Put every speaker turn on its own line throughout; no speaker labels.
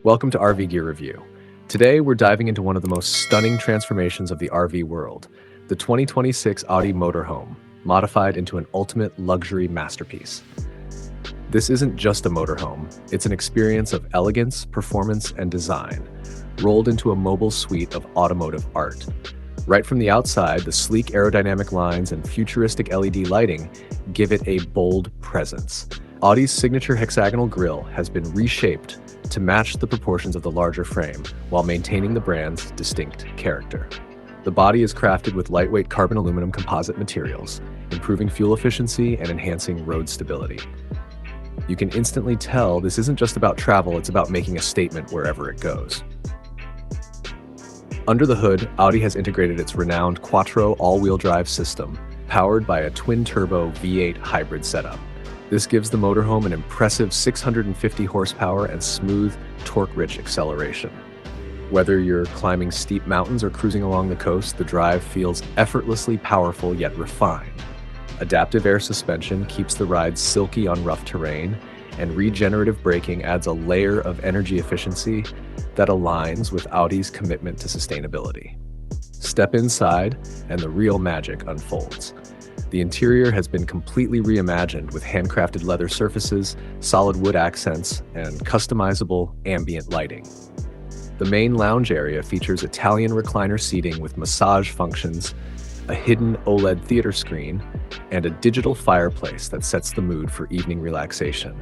Welcome to RV Gear Review. Today, we're diving into one of the most stunning transformations of the RV world, the 2026 Audi Motorhome, modified into an ultimate luxury masterpiece. This isn't just a motorhome, it's an experience of elegance, performance, and design, rolled into a mobile suite of automotive art. Right from the outside, the sleek aerodynamic lines and futuristic LED lighting give it a bold presence. Audi's signature hexagonal grille has been reshaped to match the proportions of the larger frame while maintaining the brand's distinct character. The body is crafted with lightweight carbon aluminum composite materials, improving fuel efficiency and enhancing road stability. You can instantly tell this isn't just about travel, it's about making a statement wherever it goes. Under the hood, Audi has integrated its renowned Quattro all-wheel drive system, powered by a twin-turbo V8 hybrid setup. This gives the motorhome an impressive 650 horsepower and smooth, torque-rich acceleration. Whether you're climbing steep mountains or cruising along the coast, the drive feels effortlessly powerful yet refined. Adaptive air suspension keeps the ride silky on rough terrain, and regenerative braking adds a layer of energy efficiency that aligns with Audi's commitment to sustainability. Step inside, and the real magic unfolds. The interior has been completely reimagined with handcrafted leather surfaces, solid wood accents, and customizable ambient lighting. The main lounge area features Italian recliner seating with massage functions, a hidden OLED theater screen, and a digital fireplace that sets the mood for evening relaxation.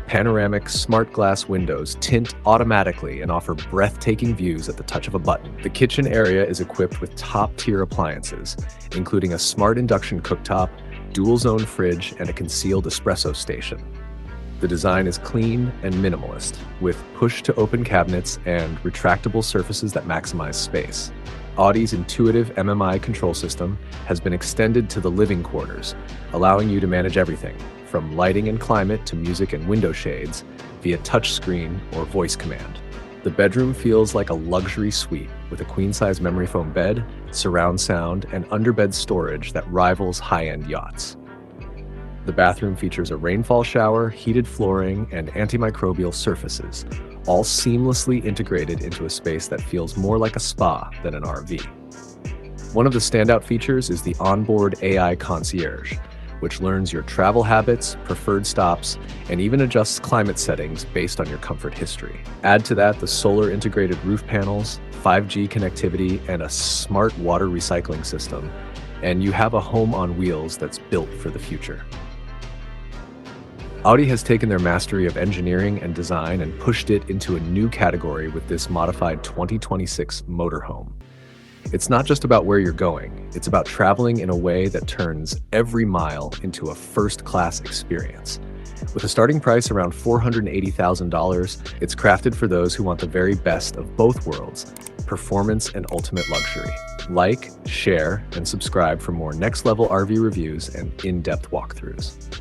Panoramic smart glass windows tint automatically and offer breathtaking views at the touch of a button. The kitchen area is equipped with top-tier appliances, including a smart induction cooktop, dual-zone fridge, and a concealed espresso station. The design is clean and minimalist, with push-to-open cabinets and retractable surfaces that maximize space. Audi's intuitive MMI control system has been extended to the living quarters, allowing you to manage everything, from lighting and climate to music and window shades, via touchscreen or voice command. The bedroom feels like a luxury suite with a queen-size memory foam bed, surround sound, and underbed storage that rivals high-end yachts. The bathroom features a rainfall shower, heated flooring, and antimicrobial surfaces, all seamlessly integrated into a space that feels more like a spa than an RV. One of the standout features is the onboard AI concierge, which learns your travel habits, preferred stops, and even adjusts climate settings based on your comfort history. Add to that the solar-integrated roof panels, 5G connectivity, and a smart water recycling system, and you have a home on wheels that's built for the future. Audi has taken their mastery of engineering and design and pushed it into a new category with this modified 2026 motorhome. It's not just about where you're going, it's about traveling in a way that turns every mile into a first-class experience. With a starting price around $480,000, it's crafted for those who want the very best of both worlds, performance and ultimate luxury. Like, share, and subscribe for more next-level RV reviews and in-depth walkthroughs.